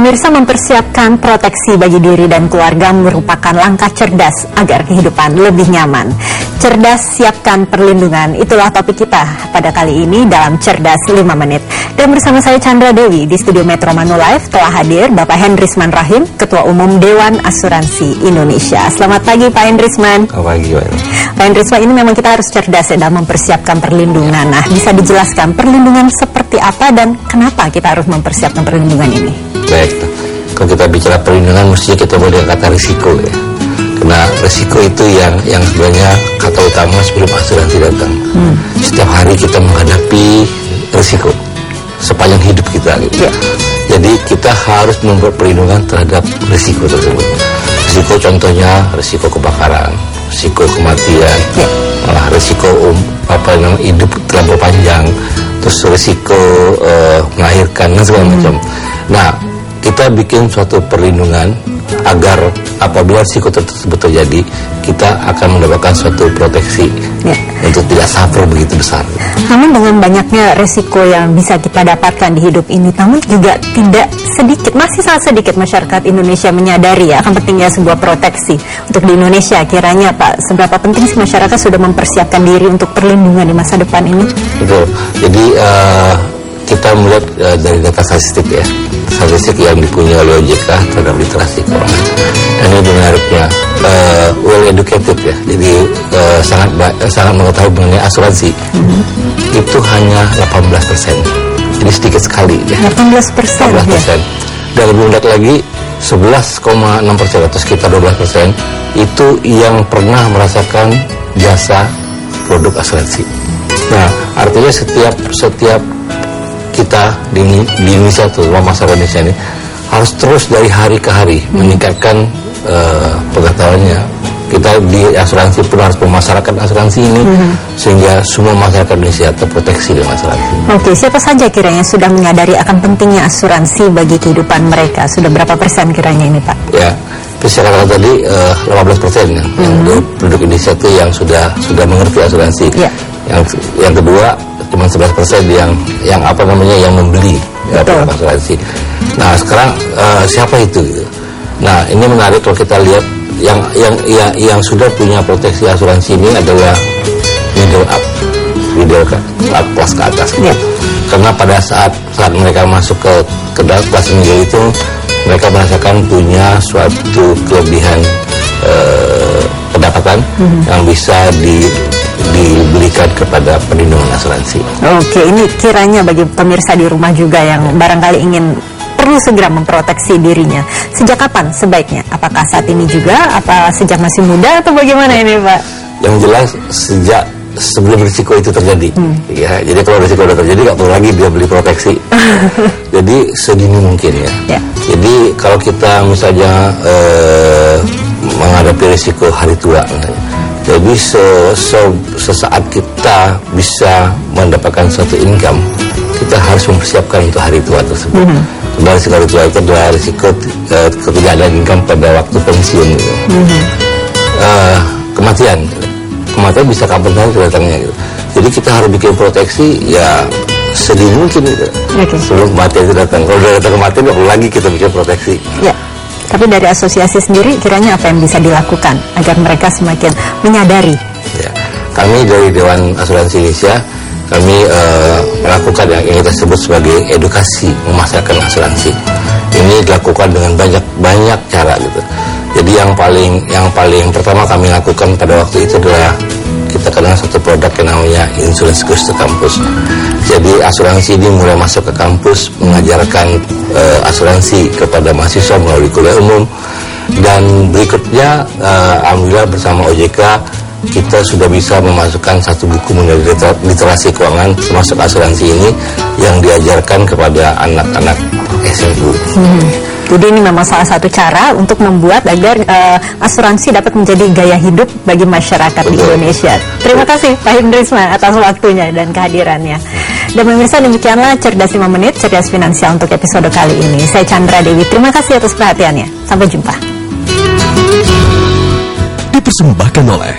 Pemirsa, mempersiapkan proteksi bagi diri dan keluarga merupakan langkah cerdas agar kehidupan lebih nyaman. Cerdas siapkan perlindungan, itulah topik kita pada kali ini dalam Cerdas 5 Menit. Dan bersama saya Chandra Dewi di studio Metro Manulife telah hadir Bapak Hendrisman Rahim, Ketua Umum Dewan Asuransi Indonesia. Selamat pagi Pak Hendrisman. Selamat pagi Pak. Pak Hendrisman, ini memang kita harus cerdas ya dalam mempersiapkan perlindungan. Nah, bisa dijelaskan perlindungan seperti apa dan kenapa kita harus mempersiapkan perlindungan ini? Baik, kalau kita bicara perlindungan mestinya kita mulai kata risiko ya. Karena risiko itu yang sebenarnya kata utama sebelum asuransi datang. Setiap hari kita menghadapi risiko sepanjang hidup kita gitu. Jadi kita harus membuat perlindungan terhadap risiko tersebut. Risiko contohnya risiko kebakaran, risiko kematian, malah risiko hidup terlalu panjang, terus risiko melahirkan dan segala macam. Nah, kita bikin suatu perlindungan agar apabila risiko tersebut terjadi, kita akan mendapatkan suatu proteksi untuk tidak suffer begitu besar. Namun dengan banyaknya risiko yang bisa kita dapatkan di hidup ini, namun juga tidak sedikit, masih sangat sedikit masyarakat Indonesia menyadari ya akan pentingnya sebuah proteksi. Untuk di Indonesia, kiranya Pak, seberapa penting sih masyarakat sudah mempersiapkan diri untuk perlindungan di masa depan ini? Betul. Jadi kita melihat dari data statistik ya, statistik yang dipunyai oleh OJK terhadap literasi keuangan. Dan ini menariknya, well educated ya, jadi sangat mengetahui mengenai asuransi. Itu hanya 18%, jadi sedikit sekali ya. 18%. Ya? Dan lebih mendadak lagi 11,6% atau sekitar 12% itu yang pernah merasakan jasa produk asuransi. Nah, artinya setiap kita di Indonesia, terutama masyarakat Indonesia ini harus terus dari hari ke hari meningkatkan pengetahuannya. Kita di asuransi pun harus memasarkan asuransi ini sehingga semua masyarakat Indonesia terproteksi dengan asuransi. Oke, siapa saja kiranya sudah menyadari akan pentingnya asuransi bagi kehidupan mereka? Sudah berapa persen kiranya ini Pak? Ya, saya katakan tadi 18% yang penduduk Indonesia itu yang sudah mengerti asuransi. Yang kedua cuma 11% yang membeli asuransi. Nah, sekarang siapa itu gitu? Nah, ini menarik kalau kita lihat yang sudah punya proteksi asuransi ini adalah middle up kelas ke atas gitu. Karena pada saat mereka masuk ke kelas middle itu, mereka merasakan punya suatu kelebihan pendapatan yang bisa diberikan kepada perlindungan asuransi. Oke, ini kiranya bagi pemirsa di rumah juga yang barangkali ingin perlu segera memproteksi dirinya. Sejak kapan sebaiknya? Apakah saat ini juga? Apa sejak masih muda atau bagaimana ini Pak? Yang jelas sejak sebelum risiko itu terjadi. Ya, jadi kalau risiko sudah terjadi nggak perlu lagi dia beli proteksi. Jadi sedini mungkin ya. Jadi kalau kita misalnya menghadapi risiko hari tua, jadi sesaat kita bisa mendapatkan suatu income, kita harus mempersiapkan untuk hari tua tersebut. Karena risiko hari tua itu adalah risiko ketidakadaan income pada waktu pensiun gitu. Kematian bisa kapan saja datangnya gitu. Jadi kita harus bikin proteksi ya sedini mungkin gitu. Sebelum kematian itu datang. Kalau udah datang kematian nggak perlu lagi kita bikin proteksi. Tapi dari asosiasi sendiri kiranya apa yang bisa dilakukan agar mereka semakin menyadari? Ya, kami dari Dewan Asuransi Indonesia kami melakukan yang kita sebut sebagai edukasi memasarkan asuransi. Ini dilakukan dengan banyak cara gitu. Jadi yang paling pertama kami lakukan pada waktu itu adalah kita kenal satu produk yang namanya Insurance Goes to Campus. Jadi asuransi ini mulai masuk ke kampus, mengajarkan asuransi kepada mahasiswa melalui kuliah umum. Dan berikutnya, alhamdulillah bersama OJK, kita sudah bisa memasukkan satu buku mengenai literasi keuangan termasuk asuransi ini yang diajarkan kepada anak-anak SMU. Jadi ini memang salah satu cara untuk membuat agar asuransi dapat menjadi gaya hidup bagi masyarakat di Indonesia. Terima kasih Pak Hendrisman atas waktunya dan kehadirannya. Dan pemirsa, demikianlah Cerdas 5 Menit, Cerdas Finansial untuk episode kali ini. Saya Chandra Dewi, terima kasih atas perhatiannya. Sampai jumpa. Dipersembahkan oleh